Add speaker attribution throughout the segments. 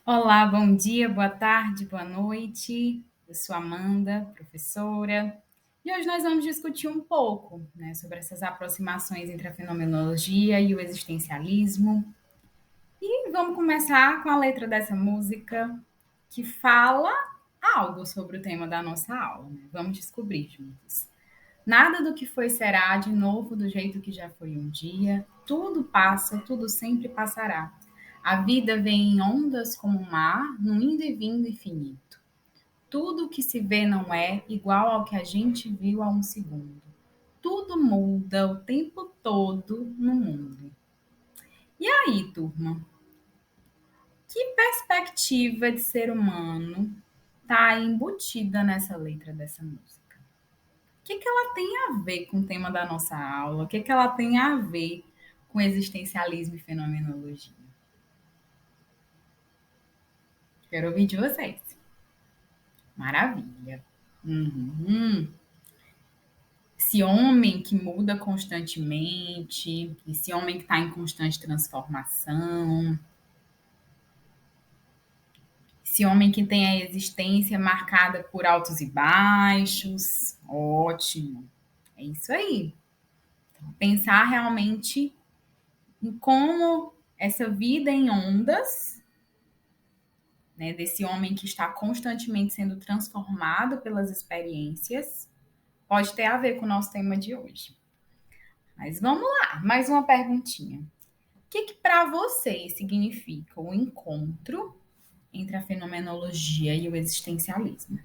Speaker 1: Olá, bom dia, boa tarde, boa noite. Eu sou Amanda, professora, e hoje nós vamos discutir um pouco, né, sobre essas aproximações entre a fenomenologia e o existencialismo. E vamos começar com a letra dessa música que fala algo sobre o tema da nossa aula, né? Vamos descobrir juntos. Nada do que foi será de novo do jeito que já foi um dia. Tudo passa, tudo sempre passará. A vida vem em ondas como o mar, num indo e vindo infinito. Tudo o que se vê não é igual ao que a gente viu há um segundo. Tudo muda o tempo todo no mundo. E aí, turma? Que perspectiva de ser humano está embutida nessa letra dessa música? O que ela tem a ver com o tema da nossa aula? O que ela tem a ver com existencialismo e fenomenologia? Quero ouvir de vocês. Maravilha. Uhum. Esse homem que muda constantemente, esse homem que está em constante transformação, esse homem que tem a existência marcada por altos e baixos. Ótimo. É isso aí. Pensar realmente em como essa vida em ondas, né, desse homem que está constantemente sendo transformado pelas experiências, pode ter a ver com o nosso tema de hoje. Mas vamos lá, mais uma perguntinha. O que para vocês significa o encontro entre a fenomenologia e o existencialismo?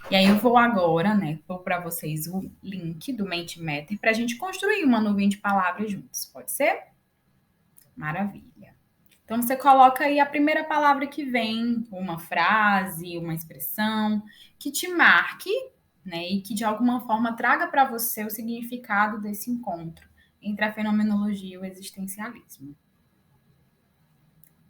Speaker 1: E aí eu vou agora, né, pôr para vocês o link do Mentimeter para a gente construir uma nuvem de palavras juntos. Pode ser? Maravilha. Então você coloca aí a primeira palavra que vem, uma frase, uma expressão que te marque, né, e que de alguma forma traga para você o significado desse encontro entre a fenomenologia e o existencialismo.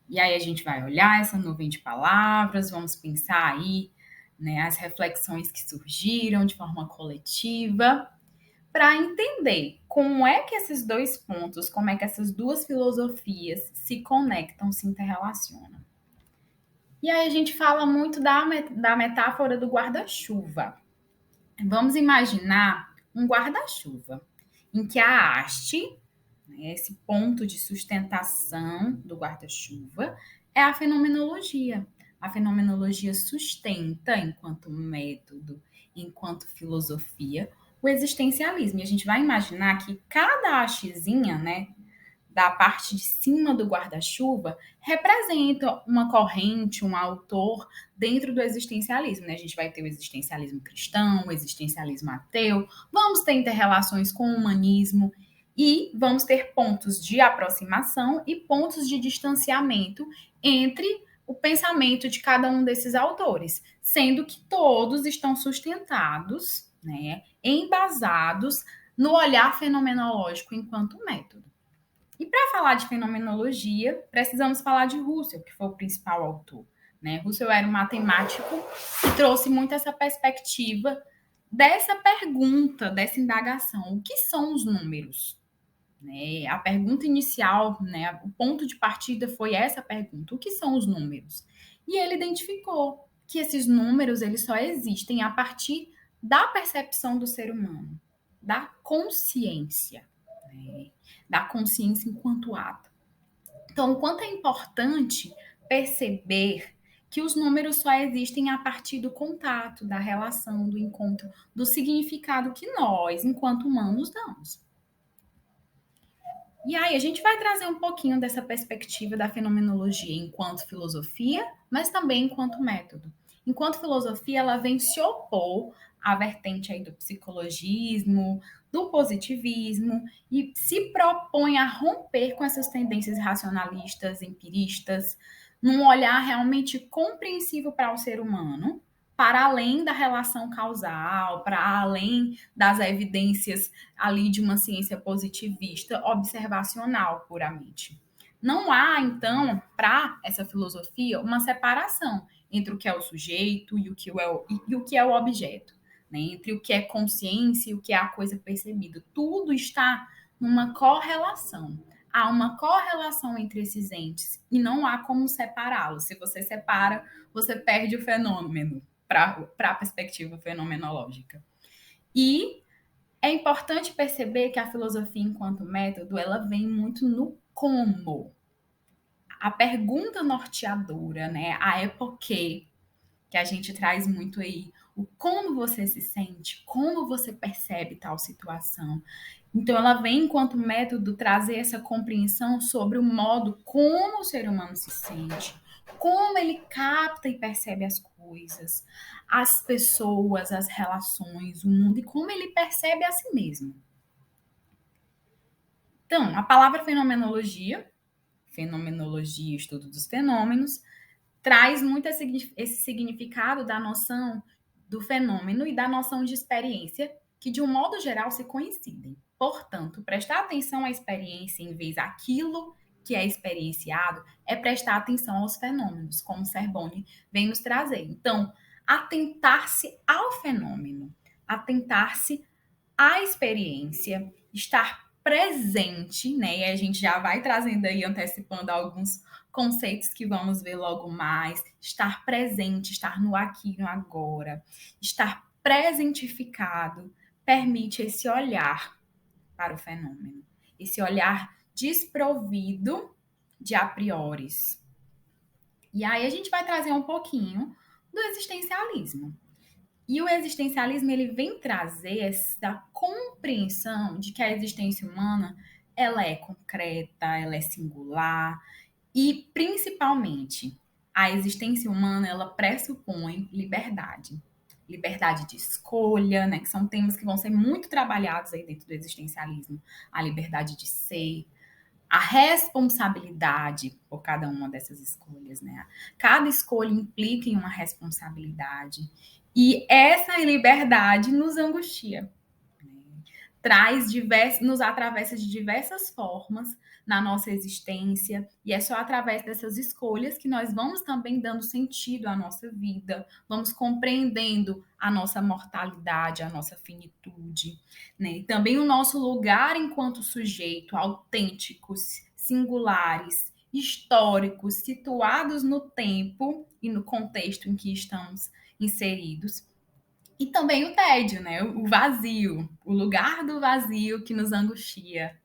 Speaker 1: E aí a gente vai olhar essa nuvem de palavras, vamos pensar aí, né, as reflexões que surgiram de forma coletiva para entender como é que esses dois pontos, como é que essas duas filosofias se conectam, se interrelacionam. E aí a gente fala muito da metáfora do guarda-chuva. Vamos imaginar um guarda-chuva em que a haste, né, esse ponto de sustentação do guarda-chuva, é a fenomenologia. A fenomenologia sustenta, enquanto método, enquanto filosofia, o existencialismo. E a gente vai imaginar que cada hastezinha, né, da parte de cima do guarda-chuva representa uma corrente, um autor dentro do existencialismo. Né? A gente vai ter o existencialismo cristão, o existencialismo ateu, vamos ter interrelações com o humanismo e vamos ter pontos de aproximação e pontos de distanciamento entre o pensamento de cada um desses autores, sendo que todos estão sustentados, né, embasados no olhar fenomenológico enquanto método. E para falar de fenomenologia, precisamos falar de Russell, que foi o principal autor. Né? Russell era um matemático que trouxe muito essa perspectiva dessa pergunta, dessa indagação. O que são os números? Né? A pergunta inicial, né, o ponto de partida foi essa pergunta: o que são os números? E ele identificou que esses números eles só existem a partir da percepção do ser humano, da consciência, né? Da consciência enquanto ato. Então, o quanto é importante perceber que os números só existem a partir do contato, da relação, do encontro, do significado que nós, enquanto humanos, damos. E aí, a gente vai trazer um pouquinho dessa perspectiva da fenomenologia enquanto filosofia, mas também enquanto método. Enquanto filosofia, ela vem se opor à vertente aí do psicologismo, do positivismo, e se propõe a romper com essas tendências racionalistas, empiristas, num olhar realmente compreensível para o ser humano, para além da relação causal, para além das evidências ali de uma ciência positivista, observacional puramente. Não há, então, para essa filosofia, uma separação entre o que é o sujeito e o que é o objeto, né? Entre o que é consciência e o que é a coisa percebida. Tudo está numa correlação. há uma correlação entre esses entes e não há como separá-los. Se você separa, você perde o fenômeno para a perspectiva fenomenológica. E é importante perceber que a filosofia, enquanto método, ela vem muito no como. A pergunta norteadora, né? A epoquê, que a gente traz muito aí. O como você se sente, como você percebe tal situação. Então, ela vem, enquanto método, trazer essa compreensão sobre o modo como o ser humano se sente, como ele capta e percebe as coisas, as pessoas, as relações, o mundo e como ele percebe a si mesmo. Então, a palavra fenomenologia, estudo dos fenômenos, traz muito esse significado da noção do fenômeno e da noção de experiência, que de um modo geral se coincidem. Portanto, prestar atenção à experiência em vez daquilo que é experienciado é prestar atenção aos fenômenos, como Serboni vem nos trazer. Então, atentar-se ao fenômeno, atentar-se à experiência, estar presente, né? E a gente já vai trazendo aí, antecipando alguns conceitos que vamos ver logo mais. Estar presente, estar no aqui e no agora. Estar presentificado permite esse olhar para o fenômeno. Esse olhar desprovido de a prioris. E aí a gente vai trazer um pouquinho do existencialismo. E o existencialismo ele vem trazer essa compreensão de que a existência humana ela é concreta, ela é singular e principalmente a existência humana ela pressupõe liberdade. Liberdade de escolha, né, que são temas que vão ser muito trabalhados aí dentro do existencialismo, a liberdade de ser, a responsabilidade por cada uma dessas escolhas, né? Cada escolha implica em uma responsabilidade. E essa liberdade nos angustia, nos atravessa de diversas formas na nossa existência, e é só através dessas escolhas que nós vamos também dando sentido à nossa vida, vamos compreendendo a nossa mortalidade, a nossa finitude, né? E também o nosso lugar enquanto sujeito, autênticos, singulares, históricos, situados no tempo e no contexto em que estamos inseridos. E também o tédio, né? O vazio, o lugar do vazio que nos angustia.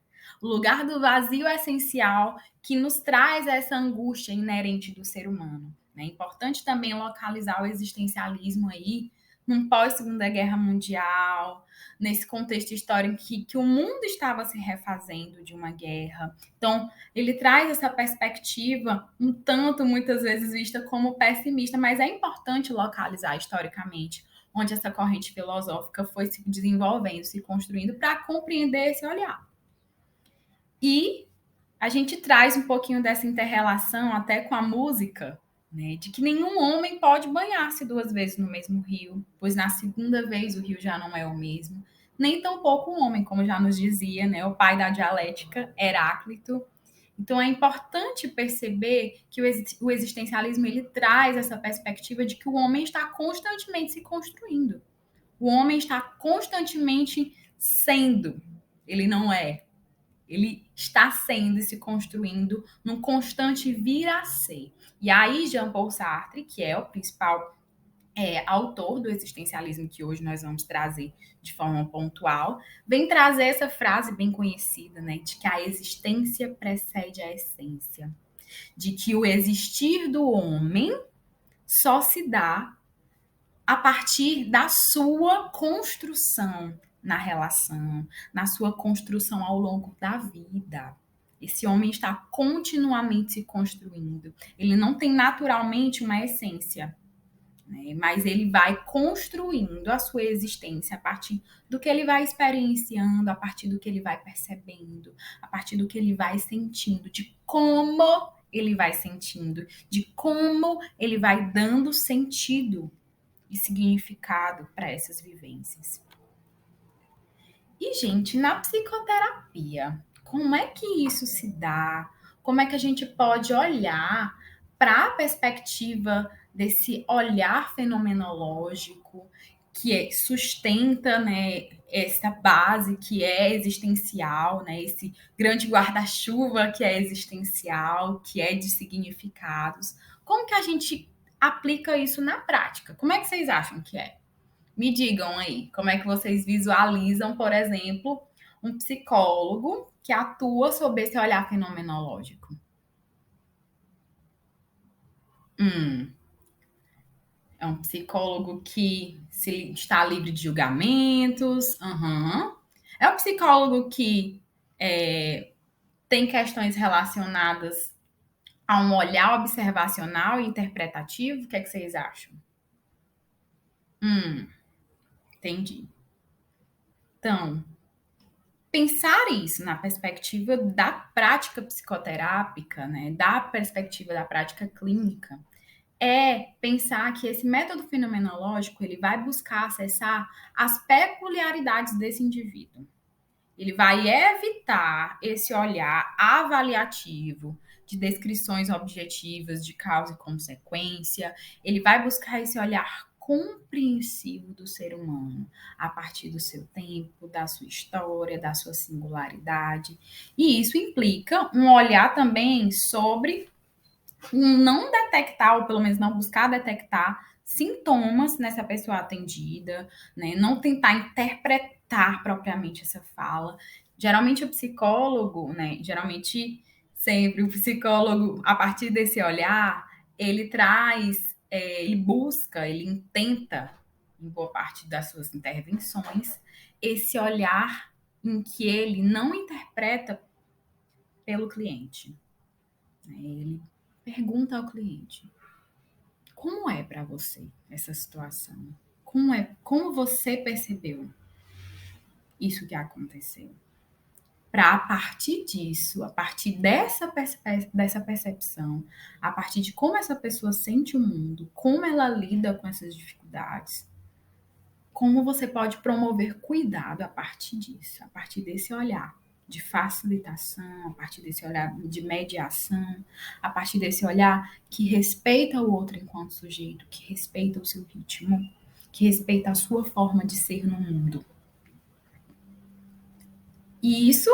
Speaker 1: O lugar do vazio essencial que nos traz essa angústia inerente do ser humano. É importante também localizar o existencialismo aí num pós-Segunda Guerra Mundial, nesse contexto histórico que o mundo estava se refazendo de uma guerra. Então, ele traz essa perspectiva um tanto, muitas vezes, vista como pessimista, mas é importante localizar historicamente onde essa corrente filosófica foi se desenvolvendo, se construindo para compreender esse olhar. E a gente traz um pouquinho dessa inter-relação até com a música, né, de que nenhum homem pode banhar-se 2 vezes no mesmo rio, pois na segunda vez o rio já não é o mesmo. Nem tampouco o homem, como já nos dizia, né, o pai da dialética, Heráclito. Então é importante perceber que o existencialismo ele traz essa perspectiva de que o homem está constantemente se construindo. O homem está constantemente sendo, ele não é. Ele está sendo e se construindo num constante vir a ser. E aí, Jean-Paul Sartre, que é o principal autor do existencialismo que hoje nós vamos trazer de forma pontual, vem trazer essa frase bem conhecida, né, de que a existência precede a essência, de que o existir do homem só se dá a partir da sua construção na relação, na sua construção ao longo da vida. Esse homem está continuamente se construindo. Ele não tem naturalmente uma essência, né? Mas ele vai construindo a sua existência a partir do que ele vai experienciando, a partir do que ele vai percebendo, a partir do que ele vai sentindo, de como ele vai sentindo, de como ele vai dando sentido e significado para essas vivências. E, gente, na psicoterapia, como é que isso se dá? Como é que a gente pode olhar para a perspectiva desse olhar fenomenológico sustenta, né, essa base que é existencial, né, esse grande guarda-chuva que é existencial, que é de significados. Como que a gente aplica isso na prática? Como é que vocês acham que é? Me digam aí, como é que vocês visualizam, por exemplo, um psicólogo que atua sob esse olhar fenomenológico? Hum, É um psicólogo que está livre de julgamentos. Uhum. É um psicólogo que tem questões relacionadas a um olhar observacional e interpretativo. O que é que vocês acham? Entendi. Então, pensar isso na perspectiva da prática psicoterápica, né, da perspectiva da prática clínica, é pensar que esse método fenomenológico ele vai buscar acessar as peculiaridades desse indivíduo. Ele vai evitar esse olhar avaliativo de descrições objetivas de causa e consequência. Ele vai buscar esse olhar compreensivo do ser humano a partir do seu tempo, da sua história, da sua singularidade. E isso implica um olhar também sobre não detectar, ou pelo menos não buscar detectar sintomas nessa pessoa atendida, né? Não tentar interpretar propriamente essa fala. Geralmente o psicólogo, né? Geralmente sempre o psicólogo, a partir desse olhar, ele traz, ele busca, ele intenta, em boa parte das suas intervenções, esse olhar em que ele não interpreta pelo cliente, né? Ele pergunta ao cliente: como é para você essa situação? Como você percebeu isso que aconteceu? Para a partir disso, a partir dessa percepção, a partir de como essa pessoa sente o mundo, como ela lida com essas dificuldades, como você pode promover cuidado a partir disso, a partir desse olhar de facilitação, a partir desse olhar de mediação, a partir desse olhar que respeita o outro enquanto sujeito, que respeita o seu ritmo, que respeita a sua forma de ser no mundo. E isso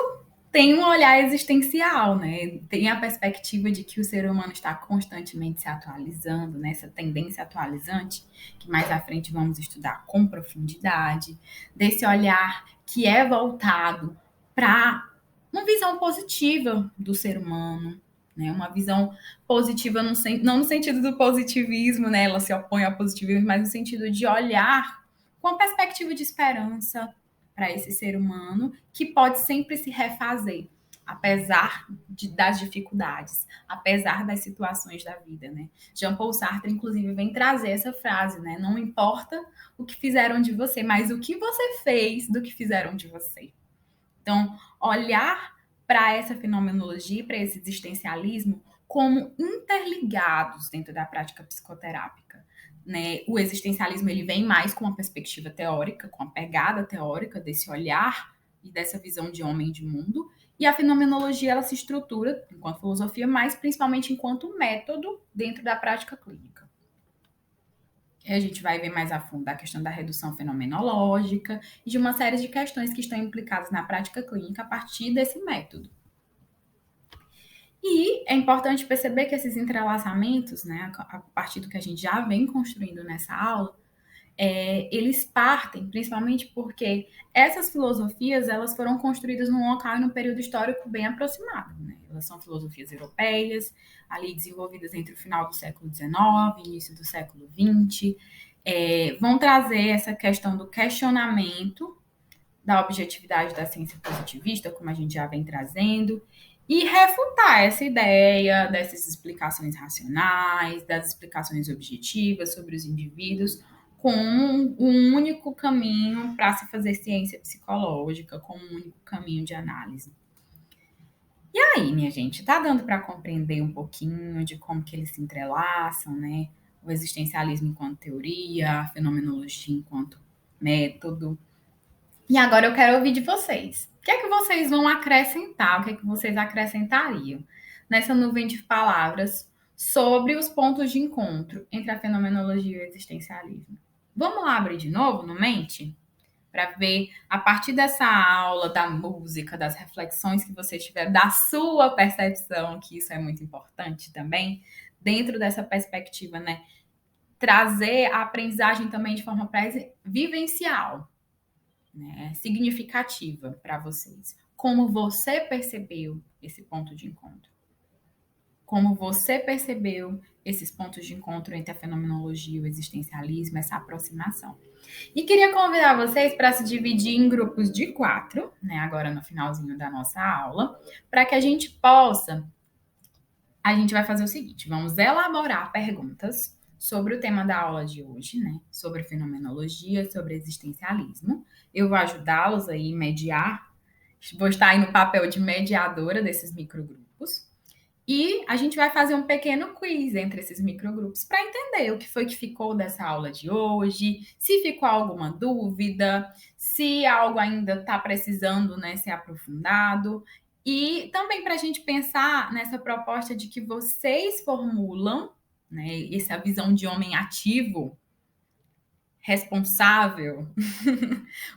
Speaker 1: tem um olhar existencial, né? Tem a perspectiva de que o ser humano está constantemente se atualizando, né? Essa tendência atualizante, que mais à frente vamos estudar com profundidade, desse olhar que é voltado para uma visão positiva do ser humano, né? Uma visão positiva não no sentido do positivismo, né? Ela se opõe ao positivismo, mas no sentido de olhar com a perspectiva de esperança para esse ser humano que pode sempre se refazer, apesar das dificuldades, apesar das situações da vida, né? Jean-Paul Sartre, inclusive, vem trazer essa frase, né? Não importa o que fizeram de você, mas o que você fez do que fizeram de você. Então, olhar para essa fenomenologia, para esse existencialismo, como interligados dentro da prática psicoterápica. Né? O existencialismo ele vem mais com uma perspectiva teórica, com a pegada teórica desse olhar e dessa visão de homem e de mundo, e a fenomenologia ela se estrutura enquanto filosofia, mas principalmente enquanto método dentro da prática clínica. A gente vai ver mais a fundo a questão da redução fenomenológica e de uma série de questões que estão implicadas na prática clínica a partir desse método. E é importante perceber que esses entrelaçamentos, né, a partir do que a gente já vem construindo nessa aula, eles partem principalmente porque essas filosofias elas foram construídas num local e num período histórico bem aproximado. Né? Elas são filosofias europeias, ali desenvolvidas entre o final do século XIX e início do século XX. Vão trazer essa questão do questionamento da objetividade da ciência positivista, como a gente já vem trazendo, e refutar essa ideia dessas explicações racionais, das explicações objetivas sobre os indivíduos, com um único caminho para se fazer ciência psicológica, como um único caminho de análise. E aí, minha gente, tá dando para compreender um pouquinho de como que eles se entrelaçam, né? O existencialismo enquanto teoria, a fenomenologia enquanto método. E agora eu quero ouvir de vocês. O que é que vocês vão acrescentar? O que é que vocês acrescentariam nessa nuvem de palavras sobre os pontos de encontro entre a fenomenologia e o existencialismo? Vamos lá abrir de novo no Mente? Para ver, a partir dessa aula, da música, das reflexões que vocês tiveram, da sua percepção, que isso é muito importante também, dentro dessa perspectiva, né? Trazer a aprendizagem também de forma vivencial, né? Significativa para vocês. Como você percebeu esse ponto de encontro? Como você percebeu esses pontos de encontro entre a fenomenologia e o existencialismo, essa aproximação? E queria convidar vocês para se dividir em grupos de 4, né, agora no finalzinho da nossa aula, para que a gente possa. A gente vai fazer o seguinte: vamos elaborar perguntas sobre o tema da aula de hoje, né? Sobre fenomenologia, sobre existencialismo. Eu vou ajudá-los aí a mediar, vou estar aí no papel de mediadora desses microgrupos. E a gente vai fazer um pequeno quiz entre esses microgrupos para entender o que foi que ficou dessa aula de hoje, se ficou alguma dúvida, se algo ainda está precisando, né, ser aprofundado. E também para a gente pensar nessa proposta de que vocês formulam, né, essa visão de homem ativo, responsável,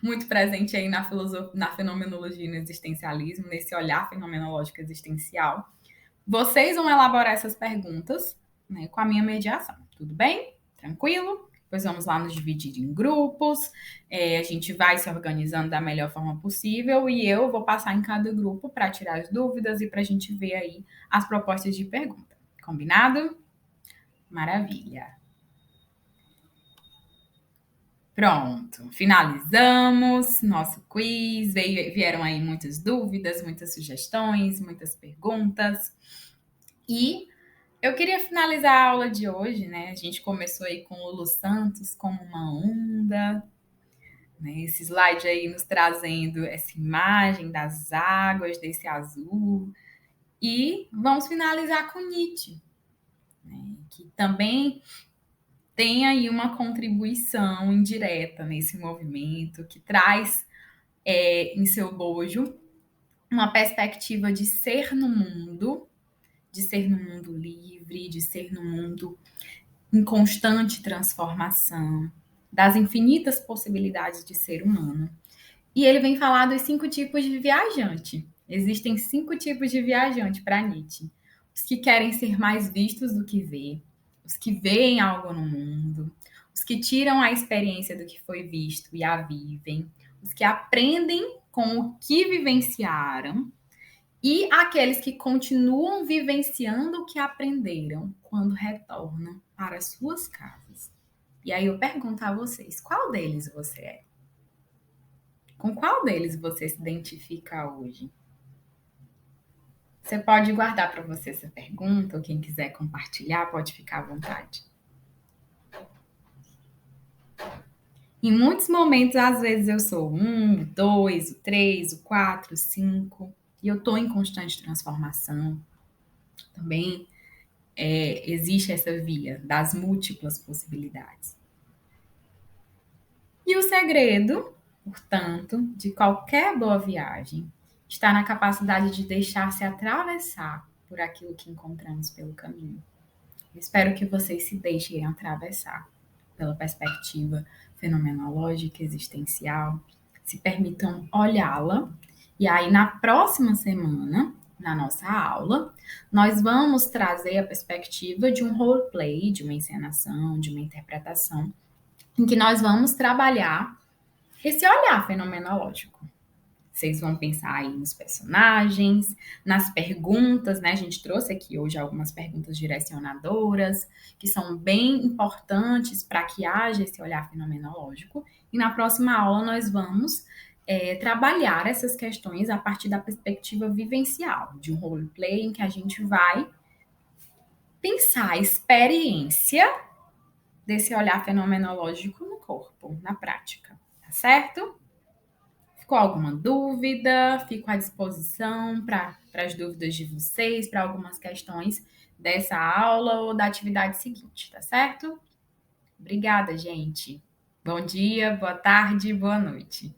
Speaker 1: muito presente aí na filosofia, na fenomenologia e no existencialismo, nesse olhar fenomenológico existencial. Vocês vão elaborar essas perguntas, né, com a minha mediação. Tudo bem? Tranquilo? Depois vamos lá nos dividir em grupos. A gente vai se organizando da melhor forma possível e eu vou passar em cada grupo para tirar as dúvidas e para a gente ver aí as propostas de pergunta. Combinado? Maravilha. Pronto, finalizamos nosso quiz. Vieram aí muitas dúvidas, muitas sugestões, muitas perguntas. E eu queria finalizar a aula de hoje, né? A gente começou aí com o Lulu Santos como uma onda, né? Esse slide aí nos trazendo essa imagem das águas, desse azul. E vamos finalizar com Nietzsche, né? Que também tem aí uma contribuição indireta nesse movimento, que traz em seu bojo uma perspectiva de ser no mundo, de ser no mundo livre, de ser no mundo em constante transformação, das infinitas possibilidades de ser humano. E ele vem falar dos 5 tipos de viajante. Existem 5 tipos de viajante para Nietzsche. Os que querem ser mais vistos do que vê, os que veem algo no mundo, os que tiram a experiência do que foi visto e a vivem, os que aprendem com o que vivenciaram, e aqueles que continuam vivenciando o que aprenderam quando retornam para suas casas. E aí eu pergunto a vocês, qual deles você é? Com qual deles você se identifica hoje? Você pode guardar para você essa pergunta, ou quem quiser compartilhar, pode ficar à vontade. Em muitos momentos, às vezes eu sou 1, 2, 3, 4, 5, e eu estou em constante transformação. Também existe essa via das múltiplas possibilidades. E o segredo, portanto, de qualquer boa viagem está na capacidade de deixar-se atravessar por aquilo que encontramos pelo caminho. Eu espero que vocês se deixem atravessar pela perspectiva fenomenológica, existencial, se permitam olhá-la. E aí, na próxima semana, na nossa aula, nós vamos trazer a perspectiva de um roleplay, de uma encenação, de uma interpretação, em que nós vamos trabalhar esse olhar fenomenológico. Vocês vão pensar aí nos personagens, nas perguntas, né? A gente trouxe aqui hoje algumas perguntas direcionadoras, que são bem importantes para que haja esse olhar fenomenológico. E na próxima aula nós vamos trabalhar essas questões a partir da perspectiva vivencial, de um roleplay em que a gente vai pensar a experiência desse olhar fenomenológico no corpo, na prática, tá certo? Ficou alguma dúvida? Fico à disposição para as dúvidas de vocês, para algumas questões dessa aula ou da atividade seguinte, tá certo? Obrigada, gente. Bom dia, boa tarde, boa noite.